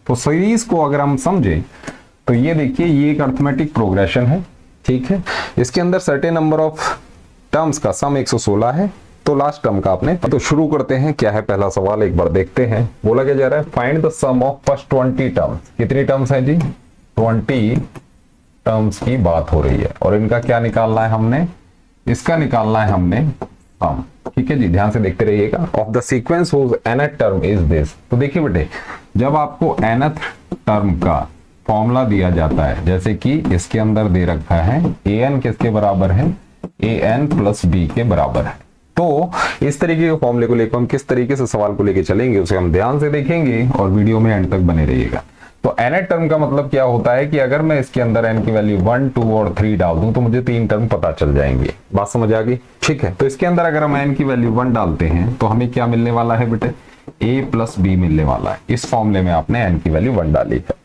तो सीरीज को अगर हम समझें तो ये देखिए ये एक अर्थमेटिक प्रोग्रेशन है, ठीक है। इसके अंदर सर्टेन नंबर ऑफ टर्म्स का सम 116 है। तो लास्ट टर्म का आपने, तो शुरू करते हैं। क्या है पहला सवाल, एक बार देखते हैं। बोला क्या जा रहा है, find the sum of first 20 terms. कितनी टर्म्स है जी, 20 टर्म्स की बात हो रही है और इनका क्या निकालना है हमने, इसका निकालना है हमने सम, ठीक है जी। ध्यान से देखते रहिएगा। Of the sequence whose nth term is this. तो देखिए बेटे, जब आपको nth टर्म का फॉर्मूला दिया जाता है, जैसे कि इसके अंदर दे रखा है an किसके बराबर है, an प्लस b के बराबर है। तो इस तरीके के फॉर्मूले को लेकर हम किस तरीके से सवाल को लेकर चलेंगे उसे हम ध्यान से देखेंगे और वीडियो में एंड तक बने रहिएगा। तो nth टर्म का मतलब क्या होता है कि अगर मैं इसके अंदर n की वैल्यू 1, 2 और 3 डाल दूं तो मुझे 3 टर्म पता चल जाएंगे। बात समझ आ गई, ठीक है। तो इसके अंदर अगर हम n की वैल्यू 1 डालते हैं तो हमें क्या मिलने वाला है बेटे, a प्लस b मिलने वाला है। इस फॉर्मूले में आपने n की वैल्यू 1 डाली है।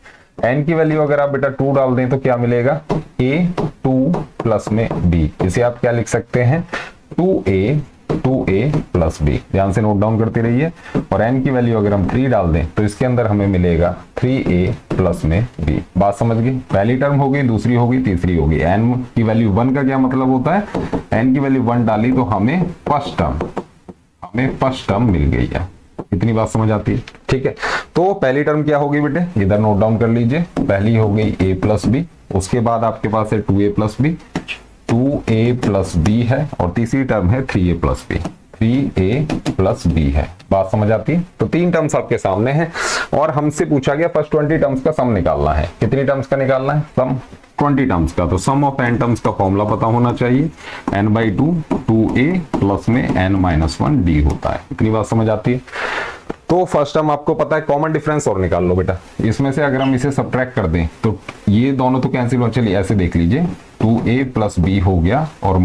n की वैल्यू अगर आप बेटा 2 डाल दें तो क्या मिलेगा, a 2 प्लस में b। इसे आप क्या लिख सकते हैं, 2a प्लस b। ध्यान से नोट डाउन करते रहिए। और n की वैल्यू अगर हम 3 डाल दें तो इसके अंदर हमें मिलेगा 3a प्लस में b। बात समझ गई, पहली टर्म हो गई, दूसरी हो गई, तीसरी हो गई। n की वैल्यू 1 का क्या मतलब होता है, n की वैल्यू 1 डाली तो हमें फर्स्ट टर्म मिल गई है। इतनी बात समझ आती है, ठीक है। तो पहली टर्म क्या होगी बेटे, इधर नोट डाउन कर लीजिए। पहली हो गई a प्लस बी, उसके बाद आपके पास है 2a plus B, 2a plus B है, और तीसरी टर्म है 3a plus B, 3a plus B है। बात समझ आती है। तो 3 टर्म्स आपके सामने हैं और हमसे पूछा गया फर्स्ट 20 टर्म्स का सम निकालना है। कितनी टर्म्स का निकालना है, सम 20 टर्म्स का। तो सम ऑफ n टर्म्स का फॉर्मूला पता होना चाहिए, n/2 2a प्लस में n-1 d होता है। इतनी बात समझ आती है। तो फर्स्ट टर्म आपको पता है, कॉमन डिफरेंस और निकाल लो बेटा। इसमें से अगर हम इसे सब्ट्रैक्ट कर दें तो ये दोनों तो कैंसिल हो, चलिए ऐसे देख लीजिए, 2a प्लस बी हो गया और -a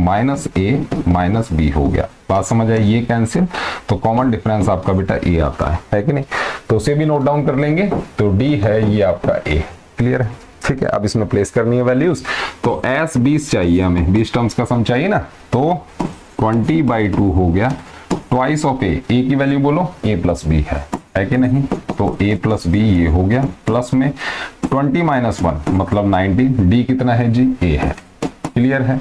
माइनस बी हो गया। बात समझ आई, ये कैंसिल, तो कॉमन डिफरेंस आपका बेटा a आता है कि नहीं। तो उसे भी नोट डाउन कर लेंगे। तो d है ये आपका a, क्लियर है, ठीक है। अब इसमें प्लेस करनी है वैल्यूज। तो s 20 चाहिए हमें, 20 टर्म्स का सम चाहिए ना। तो 20/2 हो गया, ट्वाइस ऑफ a की वैल्यू बोलो a प्लस बी है कि नहीं। तो a प्लस बी ये हो गया, प्लस में 20 माइनस 1 मतलब 19, d कितना है जी, a है, क्लियर है।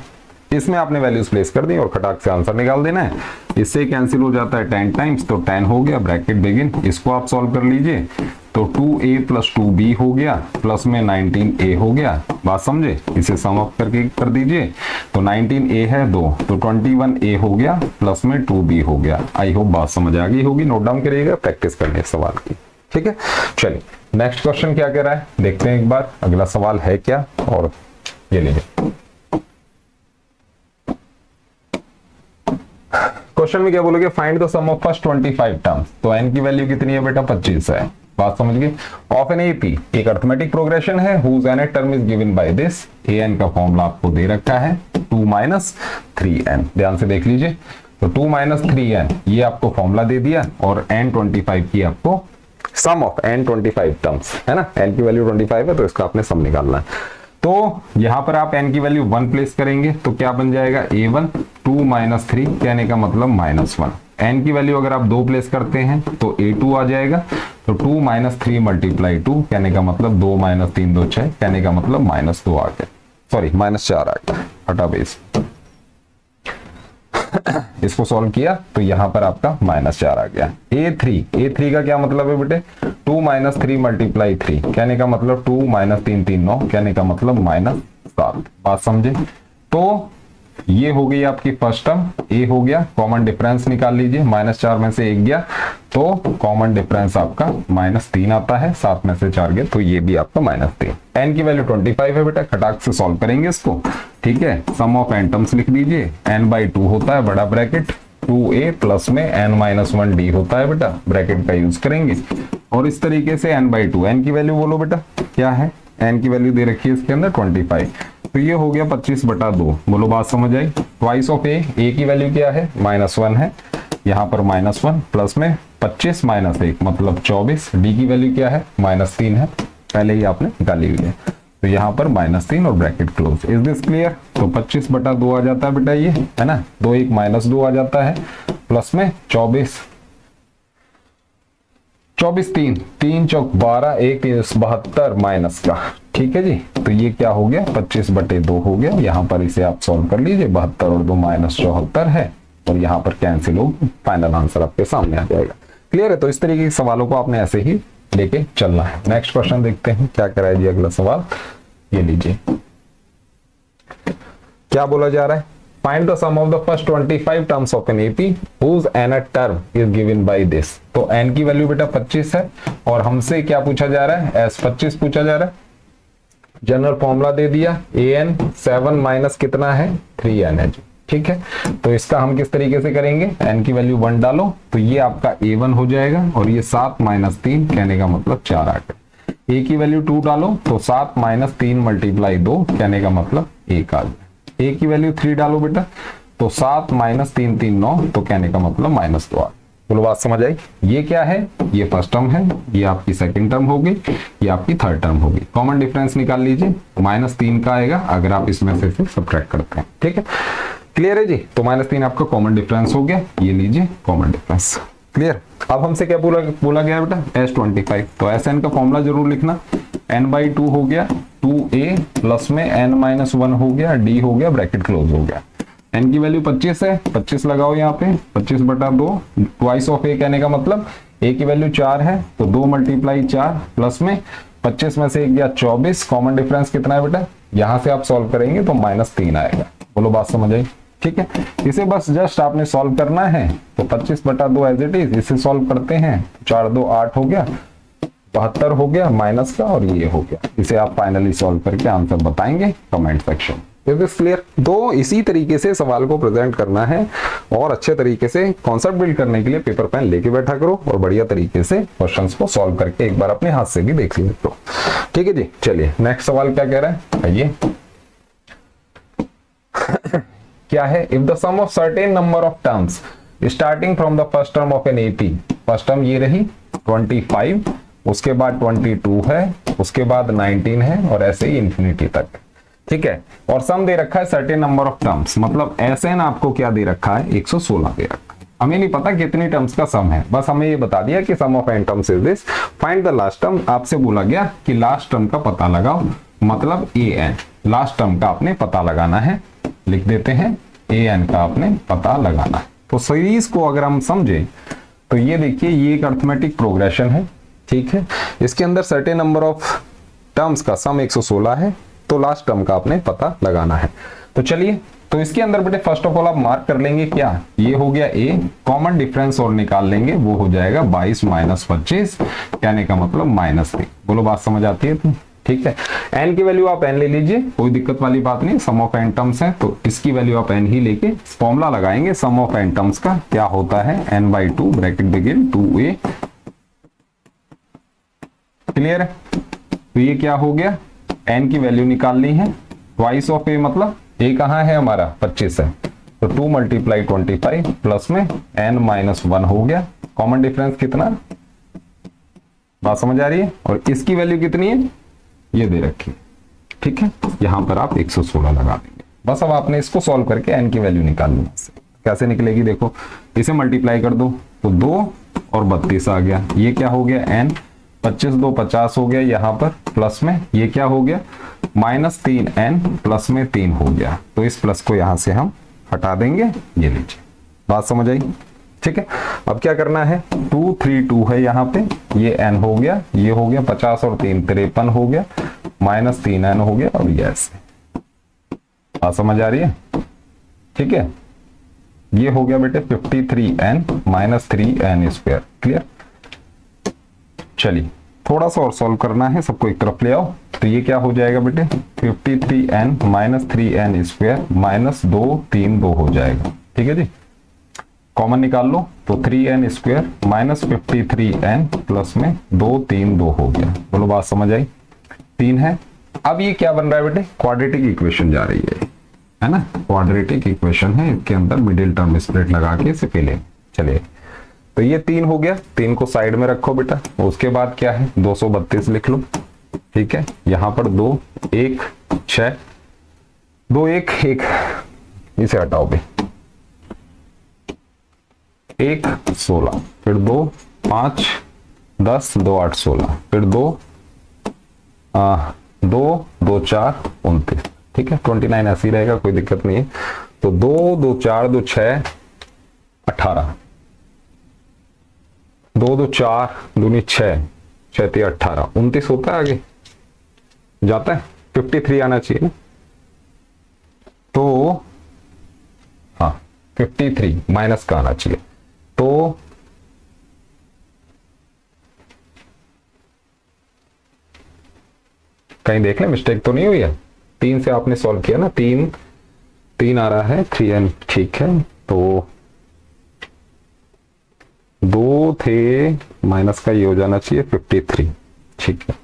इसमें आपने वैल्यूज प्लेस कर दी और खटाक से आंसर निकाल देना है। इससे कैंसिल हो जाता है 10 टाइम्स, तो 10 हो गया, ब्रैकेट बिगिन। इसको आप सॉल्व कर लीजिए तो 2a प्लस 2b हो गया, प्लस में 19a हो गया। बात समझे, इसे सम अप करके कर दीजिए तो 19a है 2, तो 21a हो गया, प्लस में 2b हो गया। आई होप बात समझ आ गई होगी। नोट डाउन करिएगा, प्रैक्टिस करने सवाल की, ठीक है। चलिए नेक्स्ट क्वेश्चन क्या कह रहा है देखते हैं एक बार, अगला सवाल है क्या। और ये लीजिए, क्वेश्चन में क्या बोलोगे, find the sum of first 25 terms. तो n की वैल्यू कितनी है बेटा, 25 है। बात समझ गए। ऑफ एन AP एक अर्थमेटिक प्रोग्रेशन है whose nth term is given by this. an का फॉर्मूला आपको दे रखा है 2 - 3n। ध्यान से देख लीजिए, तो 2 - 3n ये आपको फॉर्मूला दे दिया और n25 की आपको सम ऑफ n25 टर्म्स है ना। n की वैल्यू 25 है तो इसका आपने सम निकालना है। तो यहां पर आप n की वैल्यू 1 प्लेस करेंगे तो क्या बन जाएगा, a1 2 - 3 कहने का मतलब -1। n की वैल्यू अगर आप 2 प्लेस करते हैं तो a2 आ जाएगा। तो 2 - 3 × 2 कहने का मतलब 2 - 3 2 6 कहने का मतलब -2 आ गया, सॉरी -4 आ गया, हटा बेस। इसको सॉल्व किया तो यहां पर आपका -4 आ गया। a3 का क्या मतलब है बेटे, 2 - 3 × 3 कहने का मतलब 2 - 3 3 9 कहने का मतलब -7। बात समझे। तो ये हो गई आपकी फर्स्ट टर्म, a हो गया। कॉमन डिफरेंस निकाल लीजिए, -4 में से 1 गया तो कॉमन डिफरेंस आपका -3 आता है, 7 में से 4 गया तो ये भी आपका -3। n की वैल्यू 25 है बेटा, खटाक से सॉल्व करेंगे इसको, ठीक है। सम ऑफ n टर्म्स लिख दीजिए, n/2 होता है बड़ा ब्रैकेट, 2a प्लस में n-1 d होता है बेटा, ब्रैकेट का यूज करेंगे। और इस तरीके से n/2, n की वैल्यू बोलो बेटा क्या है, n की वैल्यू दे रखी है इसके अंदर 25, तो ये हो गया 25/2। बोलो बात समझ आई। ट्वाइस ऑफ a की वैल्यू क्या है, -1 है, यहाँ पर -1 प्लस में 25 - 1 मतलब 24। d की वैल्यू क्या है, -3 है, पहले ही आपने निकाली हुई है। तो यहाँ पर -3 और bracket close. Is this clear. तो 25/2 आ जाता है बेटा, ये है ना, 2 1 -2 आ जाता है, प्लस में 24 24 3 3 चौक 12 1 72 माइनस का, ठीक है जी। तो ये क्या हो गया 25/2 हो गया। यहाँ पर इसे आप सॉल्व कर लीजिए, 72 और 2 -74 है और यहाँ पर कैंसिल हो, फाइनल आंसर आपके सामने आ जाएगा। क्लियर है। तो इस तरीके के सवालों को आपने ऐसे ही लेके चलना है। नेक्स्ट क्वेश्चन देखते हैं क्या कह रहा है जी अगला सवाल, ये लीजिए क्या बोला जा रहा है। Find the sum of the first 25 terms of an AP whose nth term is given by this. तो n की वैल्यू बेटा 25 है और हमसे क्या पूछा जा रहा है, S25 पूछा जा रहा है। जनरल फॉर्मूला दे दिया, an 7 माइनस कितना है 3n है जी, ठीक है। तो इसका हम किस तरीके से करेंगे, n की वैल्यू 1 डालो तो ये आपका a1 हो जाएगा और ये 7 - 3 कहने का मतलब 4 आ गया। a की वैल्यू 2 डालो तो 7 - 3 × 2 कहने का मतलब 1 आ गया। a की वैल्यू 3 डालो बेटा तो 7 - 3 3 9 तो कहने का मतलब -2 आ। बोलो बात समझ आई। ये क्या है, ये फर्स्ट टर्म है, ये आपकी सेकंड टर्म होगी, ये आपकी थर्ड टर्म होगी। कॉमन डिफरेंस निकाल लीजिए, -3 का आएगा अगर आप इसमें से सब्ट्रैक्ट करते हैं, ठीक है। क्लियर है जी। तो -3 आपका कॉमन डिफरेंस हो गया, ये लीजिए कॉमन डिफरेंस। क्लियर। अब हमसे क्या बोला गया बेटा S25, तो Sn का फॉर्मूला जरूर लिखना, n/2 हो गया 2a प्लस में n - 1 हो गया d हो गया, ब्रैकेट क्लोज हो गया। n की वैल्यू 25 है, 25 लगाओ यहाँ पे, 25/2 ट्वाइस ऑफ a कहने का मतलब a की वैल्यू 4 है तो 2 × 4 प्लस में 25 में से 1 गया 24, कॉमन डिफरेंस कितना है बेटा, यहां से आप सॉल्व करेंगे तो -3 आएगा। बोलो बात समझ आई, ठीक है। इसे बस जस्ट आपने सॉल्व करना है, तो 25/2 एज इट इज, इसे सॉल्व करते हैं 4 2 8 हो गया, 72 हो गया माइनस का और ये हो गया। इसे आप फाइनली सॉल्व करके आंसर बताएंगे comment section. Is this clear. तो इसी तरीके से सवाल को प्रेजेंट करना है और अच्छे तरीके से कॉन्सेप्ट बिल्ड करने के लिए पेपर पेन लेके बैठा करो और बढ़िया तरीके से क्वेश्चंस को सॉल्व करके एक बार अपने हाथ से भी देख लीजिए तो, ठीक है जी। चलिए नेक्स्ट सवाल क्या कह रहा है, आइए क्या है, if the sum of certain number of terms starting from the first term of an AP, first term ये रही 25, उसके बाद 22 है, उसके बाद 19 है और ऐसे ही इंफिनिटी तक, ठीक है। और सम दे रखा है सर्टेन नंबर ऑफ टर्म्स, मतलब Sn आपको क्या दे रखा है 116 दे रखा है। हमें नहीं पता कितनी टर्म्स का सम है, बस हमें ये बता दिया कि sum of n terms is this, find the last term. आपसे बोला गया कि लास्ट टर्म का पता लगाओ, मतलब an, लास्ट टर्म का आपने पता लगाना है, लिख देते हैं an का आपने पता लगाना है। तो सीरीज को अगर हम समझे तो ये देखिए ये एक अर्थमेटिक प्रोग्रेशन है, ठीक है। इसके अंदर सर्टेन नंबर ऑफ टर्म्स का सम 116 है, तो लास्ट टर्म का आपने पता लगाना है। तो चलिए, तो इसके अंदर बेटे फर्स्ट ऑफ ऑल आप मार्क कर लेंगे क्या, ये हो गया a, कॉमन डिफरेंस और निकाल लेंगे, वो हो जाएगा 22 - 25 कहने का मतलब -3। बोलो बात समझ आती है, ठीक है। n की वैल्यू आप n ले लीजिए, कोई दिक्कत वाली बात नहीं, सम ऑफ n टर्म्स है तो इसकी वैल्यू आप n ही लेके फॉर्मूला लगाएंगे सम ऑफ n टर्म्स का, क्या होता है n/2 bracket begin 2a। Clear है। तो ये क्या हो गया, n की वैल्यू निकालनी है, ट्वाइस ऑफ a मतलब a कहाँ है हमारा 25 है, तो 2 × 25 प्लस में n - 1 हो गया, कॉमन डिफरेंस कितना, बात समझ आ रही है। और इसकी वैल्यू कितनी है ये दे रखी, ठीक है। यहां पर आप 116 लगा देंगे, बस अब आपने इसको सॉल्व करके n की वैल्यू निकालनी है। कैसे निकलेगी देखो, इसे मल्टीप्लाई कर दो तो 2 और 32 आ गया, ये क्या हो गया n, 25 2 50 हो गया, यहाँ पर प्लस में ये क्या हो गया -3n प्लस में 3 हो गया, तो इस प्लस को यहां से हम हटा देंगे, ये लीजिए, बात समझ आई, ठीक है। अब क्या करना है, 2 3 2 है यहाँ पे, ये n हो गया, ये हो गया 50 और 3 53 हो गया, -3n हो गया और ये ऐसे, बात समझ आ रही है, ठीक है। ये हो गया बेटे 53n -3n²। क्लियर। चलिए थोड़ा सा और सॉल्व करना है, सबको एक तरफ ले आओ, तो ये क्या हो जाएगा बेटे 53n -3n² -2 3 2 हो जाएगा, ठीक है जी। कॉमन निकाल लो तो 3n² -53n प्लस में 2 3 2 हो गया। बोलो बात समझ आई, 3 है। अब ये क्या बन रहा है बेटे, क्वाड्रेटिक इक्वेशन जा रही है ना, क्वाड्रेटिक इक्वेशन है, इसके अंदर मिडिल टर्म स्प्लिट लगा के इसे पहले चलिए। तो ये 3 हो गया, 3 को साइड में रखो बेटा, उसके बाद क्या है 232 लिख लो, ठीक है। यहां पर 2 1 6 2 1 1, इसे हटाओ भाई, 1 16, फिर 2 5 10 2 8 16, फिर 2 2 4 29, ठीक है 29 ऐसे ही रहेगा, कोई दिक्कत नहीं है। तो 2 2 4 2 6 18, 2 2 4 दूनी 6 6 3 18 29 होता है, आगे जाता है 53 आना चाहिए ना, तो हाँ 53 माइनस का आना चाहिए। तो कहीं देख ले मिस्टेक तो नहीं हुई है, 3 से आपने सॉल्व किया ना, 3 आ रहा है 3n, ठीक है। तो 2 थे माइनस का ये हो जाना चाहिए 53, ठीक है।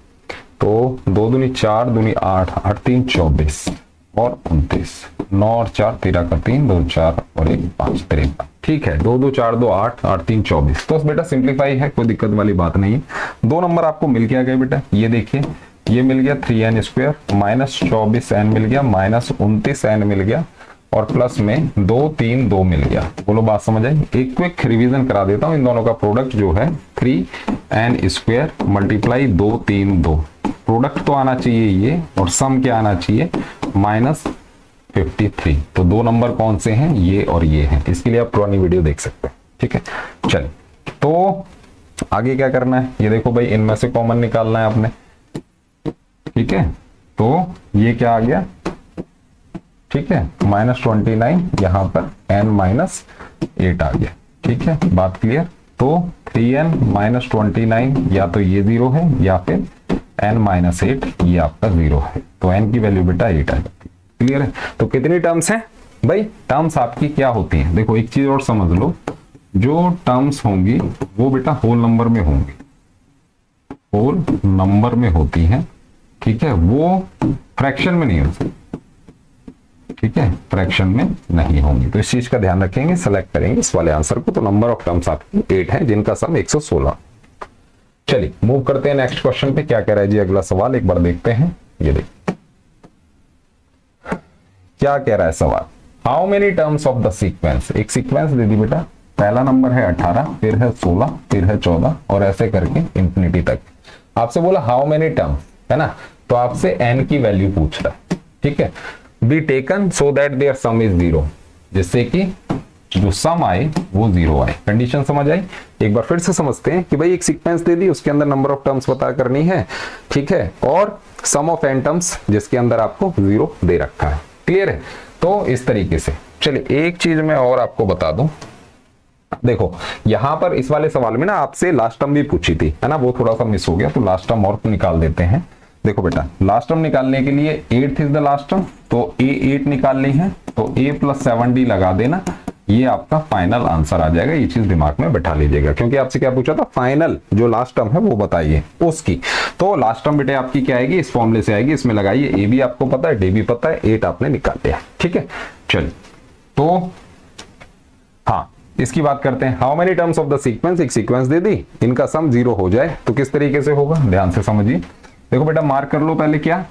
तो 2 दूनी 4 दूनी 8 8 3 24 और 29, 9 और 4 13 का 3 2 4 और 1 5 53, ठीक है। 2 2 4 2 8 8 3 24, तो बेटा सिंप्लीफाई है, कोई दिक्कत वाली बात नहीं है। 2 नंबर आपको मिल क्या गए बेटा, ये देखिए ये मिल गया 3n स्क्वायर माइनस 24n मिल गया माइनस 29n मिल गया और प्लस में 2 3 2 मिल गया। बोलो बात समझ आई। एक क्विक रिवीजन करा देता हूं, इन दोनों का प्रोडक्ट जो है 3n स्क्वायर मल्टीप्लाई 2 3 2, प्रोडक्ट तो आना चाहिए ये और सम क्या आना चाहिए माइनस 53। तो 2 नंबर कौन से हैं, ये और ये हैं, इसके लिए आप पुरानी वीडियो देख सकते हैं, ठीक है। चलिए तो आगे क्या करना है, ये देखो भाई इनमें से कॉमन निकालना है आपने, ठीक है। तो ये क्या आ गया, ठीक है -29, यहां पर n-8 आ गया, ठीक है बात क्लियर। तो 3n -29 या तो ये 0 है या फिर n-8 ये आपका 0 है, तो n की वैल्यू बेटा 8 आ जाती है, क्लियर है। तो कितनी टर्म्स हैं भाई, टर्म्स आपकी क्या होती हैं, देखो एक चीज और समझ लो, जो टर्म्स होंगी वो बेटा होल नंबर में होंगी, होल नंबर में होती हैं, ठीक है, वो फ्रैक्शन में नहीं हो सकती, ठीक है फ्रैक्शन में नहीं होंगी। तो इस चीज का ध्यान रखेंगे, सेलेक्ट करेंगे इस वाले आंसर को। तो नंबर ऑफ टर्म्स आपकी 8 है जिनका सम 116। चलिए मूव करते हैं नेक्स्ट क्वेश्चन पे, क्या कह रहा है जी अगला सवाल, एक बार देखते हैं। ये देखिए क्या कह रहा है सवाल, how many terms of the sequence, एक सीक्वेंस दे दी बेटा, पहला नंबर है 18, फिर है 16, फिर है 14 और ऐसे करके इंफिनिटी तक। आपसे बोला हाउ मेनी टर्म्स, है ना, तो आपसे n की वैल्यू पूछ रहा है, ठीक है। Be taken so that their sum is 0, जिससे कि जो सम आए वो 0 आए। कंडीशन समझ आई। एक बार फिर से समझते हैं कि भाई एक सीक्वेंस दे दी, उसके अंदर नंबर ऑफ टर्म्स पता करनी है, ठीक है, और सम ऑफ n टर्म्स जिसके अंदर आपको 0 दे रखा है, क्लियर है। तो इस तरीके से चलिए एक चीज मैं और आपको बता दूं, देखो यहां पर इस वाले सवाल में ना आपसे लास्ट टर्म भी पूछी थी, है ना, वो थोड़ा सा मिस हो गया, तो लास्ट टर्म और निकाल देते हैं। देखो बेटा लास्ट टर्म निकालने के लिए 8th is the last term, तो a8 निकालनी है, तो a + 7d लगा देना, ये आपका फाइनल आंसर आ जाएगा। ये चीज दिमाग में बैठा लीजिएगा, क्योंकि आपसे क्या पूछा था, फाइनल जो लास्ट टर्म है वो बताइए उसकी। तो लास्ट टर्म बेटे आपकी क्या आएगी, इस फॉर्मूले से आएगी, इसमें लगाइए, a भी आपको पता है, d भी पता है, 8 आपने निकाल लिया, ठीक है। चलिए तो हाँ इसकी बात करते हैं, how many terms of the sequence, एक सीक्वेंस दे दी, इनका सम 0 हो जाए तो किस तरीके से होगा, ध्यान से समझिए। देखो बेटा मार्क कर लो पहले, क्या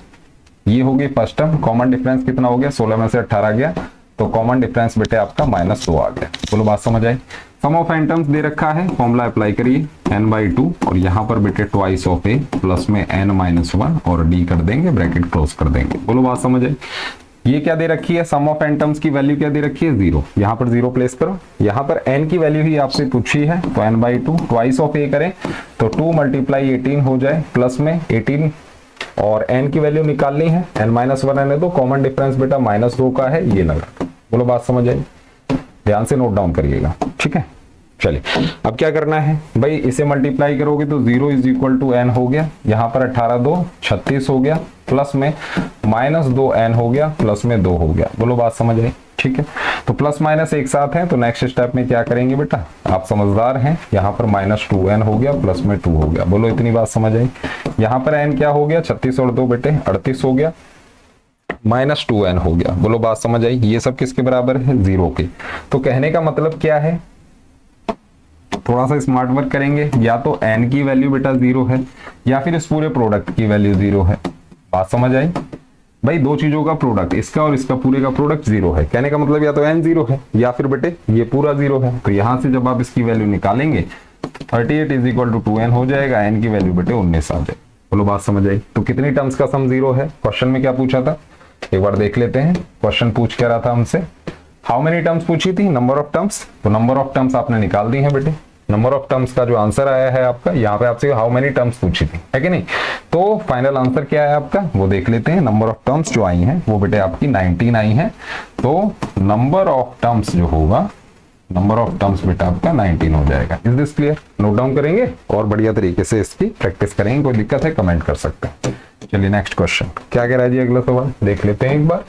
ये हो गई फर्स्ट टर्म, कॉमन डिफरेंस कितना हो गया, 16 में से 18 गया, तो कॉमन डिफरेंस बेटे आपका -2 आ गया। बोलो बात समझ आई। सम ऑफ n टर्म्स दे रखा है, फॉर्मूला अप्लाई करिए n/2 और यहाँ पर बेटे ट्वाइस ऑफ a प्लस में n-1 और d कर देंगे, ब्रैकेट क्लोज कर देंगे। बोलो बात समझ आई। ये क्या दे रखी है, सम ऑफ n टर्म्स की वैल्यू क्या दे रखी है, 0, यहाँ पर 0 प्लेस करो, यहाँ पर n की वैल्यू ही आपसे पूछी है, तो n/2 ट्वाइस ऑफ a करें तो 2 × 18 हो जाए, प्लस में 18 और n की वैल्यू निकालनी है, n-1 रहने दो, कॉमन डिफरेंस बेटा -2 का है, ये लगा। बोलो बात समझ आई, ध्यान से नोट डाउन करिएगा, ठीक है। चलिए अब क्या करना है भाई, इसे मल्टीप्लाई करोगे तो 0 = n हो गया, यहाँ पर 18 2 36 हो गया, प्लस में -2n हो गया, प्लस में 2 हो गया। बोलो बात समझ आई, ठीक है। तो प्लस माइनस एक साथ है, तो नेक्स्ट स्टेप में क्या करेंगे बेटा, आप समझदार हैं, यहाँ पर -2n हो गया, प्लस में 2 हो गया। बोलो इतनी बात समझ आई। यहाँ पर n क्या हो गया, 36 और 2 बेटे 38 हो गया, -2n हो गया। बोलो बात समझ आई। ये सब किसके बराबर है, 0 के। तो कहने का मतलब क्या है, थोड़ा सा स्मार्ट वर्क करेंगे, या तो n की वैल्यू बेटा 0 है या फिर इस पूरे प्रोडक्ट की वैल्यू 0 है। बात समझ आई भाई, दो चीजों का प्रोडक्ट, इसका और इसका पूरे का प्रोडक्ट 0 है, कहने का मतलब या तो n 0 है या फिर बेटे ये पूरा 0 है। तो यहां से जब आप इसकी वैल्यू निकालेंगे 38 इज इक्वल टू 2n हो जाएगा, n की वैल्यू बेटे 19 आ जाए। बोलो बात समझ आई। तो कितनी टर्म्स का सम 0 है? क्वेश्चन में क्या पूछा था एक बार देख लेते हैं। क्वेश्चन पूछ क्या रहा था हमसे, हाउ मेनी टर्म्स पूछी थी, नंबर ऑफ टर्म्स। तो नंबर ऑफ टर्म्स आपने निकाल दी है बेटे। नंबर ऑफ टर्म्स का जो आंसर आया है आपका, यहाँ पे आपसे हाउ मेनी टर्म्स पूछी थी, है कि नहीं। तो फाइनल आंसर क्या है आपका वो देख लेते हैं। नंबर ऑफ टर्म्स जो आई हैं वो बेटे आपकी 19 आई हैं। तो नंबर ऑफ टर्म्स जो होगा, नंबर ऑफ टर्म्स बेटा आपका 19 हो जाएगा। Is this clear? Note down करेंगे और बढ़िया तरीके से इसकी प्रैक्टिस करेंगे। कोई दिक्कत है कमेंट कर सकते हैं। चलिए नेक्स्ट क्वेश्चन क्या कह रहा है जी, अगला सवाल देख लेते हैं एक बार।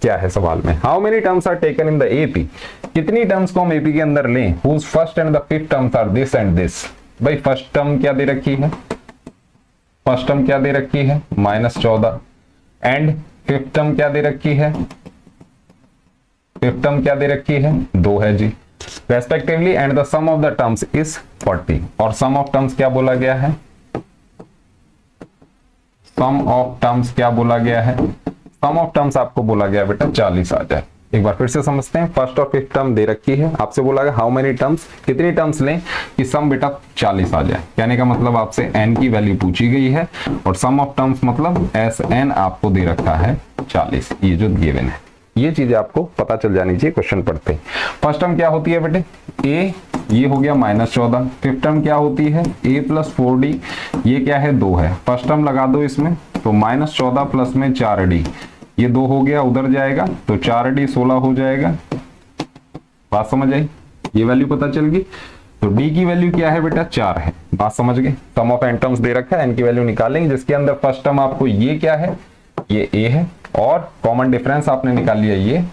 क्या है सवाल में, how many terms are taken in the AP, कितनी टर्म्स को हम एपी के अंदर लें, whose first and the fifth terms are this and this. भाई फर्स्ट टर्म क्या दे रखी है, फर्स्ट टर्म क्या दे रखी है -14, एंड फिफ्थ टर्म क्या दे रखी है, फिफ्थ टर्म क्या दे रखी है 2 है जी respectively, and the sum of the terms is 40। और सम ऑफ टर्म्स क्या बोला गया है, सम ऑफ टर्म्स क्या बोला गया है, सम ऑफ टर्म्स आपको बोला गया बेटा 40 आ जाए। एक बार फिर से समझते हैं, फर्स्ट और फिफ्थ टर्म दे रखी है, आपसे बोला गया हाउ मेनी टर्म्स, कितनी टर्म्स लें कि सम बेटा 40 आ जाए। कहने का मतलब आपसे n की वैल्यू पूछी गई है और सम ऑफ टर्म्स मतलब Sn आपको दे रखा है 40, ये जो गिवन है। ये चीजें आपको पता चल जानी चाहिए क्वेश्चन पढ़ते ही। फर्स्ट टर्म क्या होती है बेटे a, ये हो गया -14। फिफ्थ टर्म क्या होती है a + 4d, ये क्या है 2 है। फर्स्ट टर्म लगा दो इसमें, तो -14 प्लस में 4d, ये 2 हो गया उधर जाएगा तो 4d 16 हो जाएगा। बात समझ आई, ये वैल्यू पता चल गई। तो d की वैल्यू क्या है बेटा 4 है। बात समझ गए। सम ऑफ n टर्म्स दे रखा है, n की वैल्यू निकालेंगे जिसके अंदर फर्स्ट टर्म आपको ये क्या है, ये a है, और कॉमन डिफरेंस आपने निकाल लिया ये,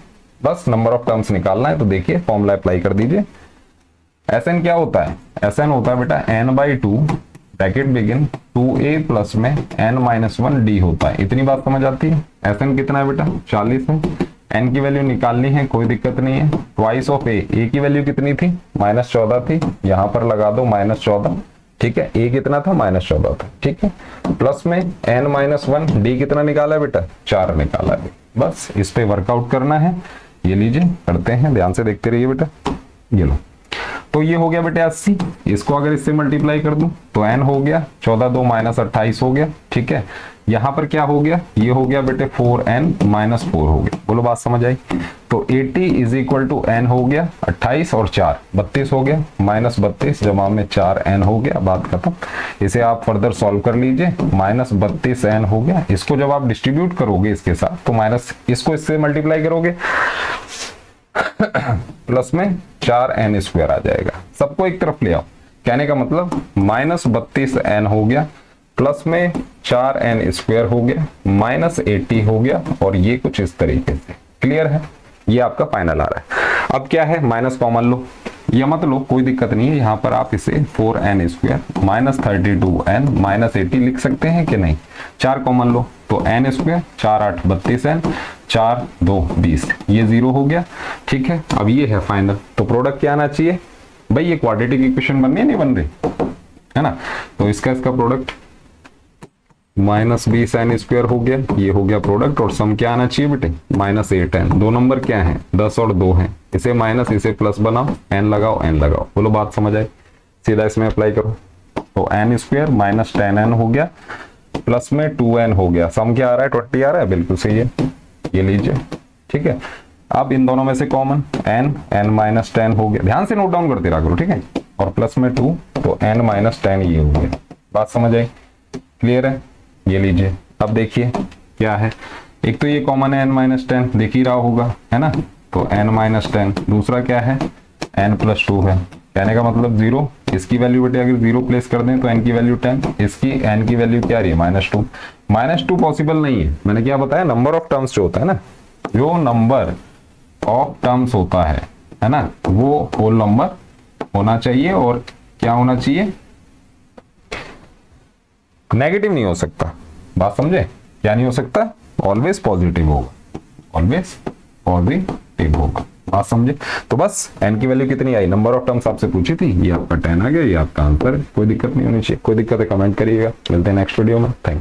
बस नंबर ऑफ टर्म्स निकालना है। तो देखिए फॉर्मूला अप्लाई कर दीजिए। Sn क्या होता है, Sn होता है बेटा n/2 bracket begin 2a plus में n-1d होता है। इतनी बात समझ आती है। Sn कितना है बेटा 40 है। n की वैल्यू निकालनी है, कोई दिक्कत नहीं है। ट्वाइस ऑफ a की वैल्यू कितनी थी -14 थी, यहां पर लगा दो -14, ठीक है। a कितना था -14 था, ठीक है। प्लस में n-1 d कितना निकाला है बेटा 4 निकाला है। बस इस पे वर्कआउट करना है। ये लीजिए करते हैं, ध्यान से देखते रहिए बेटा। ये लो, तो ये हो गया बेटे 80। इसको अगर इससे मल्टीप्लाई कर दूं तो n हो गया 14 2 -28 हो गया, ठीक है। यहां पर क्या हो गया, ये हो गया बेटे 4n - 4 हो गया। बोलो बात समझ आई। तो 80 इज इक्वल टू n हो गया 28 और 4 32 हो गया, -32 जमा में 4n हो गया, बात खत्म। इसे आप फर्दर सॉल्व कर लीजिए, -32n हो गया। इसको जब आप डिस्ट्रीब्यूट करोगे इसके साथ तो माइनस इसको इससे मल्टीप्लाई करोगे प्लस में 4n² आ जाएगा। सबको एक तरफ ले आओ। कहने का मतलब -32n हो गया, प्लस में 4n² हो गया, -80 हो गया, और ये कुछ इस तरीके से। क्लियर है, ये आपका फाइनल आ रहा है। अब क्या है, माइनस कॉमन लो, ये मत लो, कोई दिक्कत नहीं है। यहाँ पर आप इसे 4n² -32n -80 लिख सकते हैं कि नहीं। 4 कॉमन लो तो n², 4 8 32n, 4 2 20, ये 0 हो गया, ठीक है। अब ये है फाइनल। तो प्रोडक्ट क्या आना चाहिए भाई, ये क्वाड्रेटिक इक्वेशन बन रही है नहीं बन रही है ना। तो इसका प्रोडक्ट -20n² हो गया, ये हो गया प्रोडक्ट। और सम क्या आना चाहिए बेटे -8n। दो नंबर क्या है 10 और 2 है, इसे माइनस इसे प्लस बनाओ, n लगाओ n लगाओ। बोलो बात समझ आए, सीधा इसमें अप्लाई करो। तो n² -10n हो गया, प्लस में 2n हो गया। सम क्या आ रहा है 20 आ रहा है, बिल्कुल सही है। ये लीजिए, ठीक है। अब इन दोनों में से कॉमन n -10 हो गया, ध्यान से नोट डाउन करते रहा करो, ठीक है। और प्लस में 2 तो n -10 ये हो गया। बात समझ आई, क्लियर है। ये लीजिए, अब देखिए क्या है, एक तो ये कॉमन है n -10, देख ही रहा होगा, है ना। तो n -10, दूसरा क्या है n + 2 है। कहने का मतलब 0, इसकी वैल्यू बेटे अगर 0 प्लेस कर दें तो n की वैल्यू 10, इसकी n की वैल्यू क्या रही है -2। -2 पॉसिबल नहीं है, मैंने क्या बताया, नंबर ऑफ टर्म्स जो होता है ना, जो नंबर ऑफ टर्म्स होता है ना, वो होल नंबर होना चाहिए। और क्या होना चाहिए, नेगेटिव नहीं हो सकता। बात समझे, क्या नहीं हो सकता, ऑलवेज पॉजिटिव होगा, ऑलवेज पॉजिटिव होगा। बात समझे। तो बस n की वैल्यू कितनी आई, नंबर ऑफ टर्म्स आपसे पूछी थी, ये आपका 10 आ गया, ये आपका आंसर है। कोई दिक्कत नहीं होनी चाहिए, कोई दिक्कत है कमेंट करिएगा। मिलते हैं नेक्स्ट वीडियो में, थैंक यू।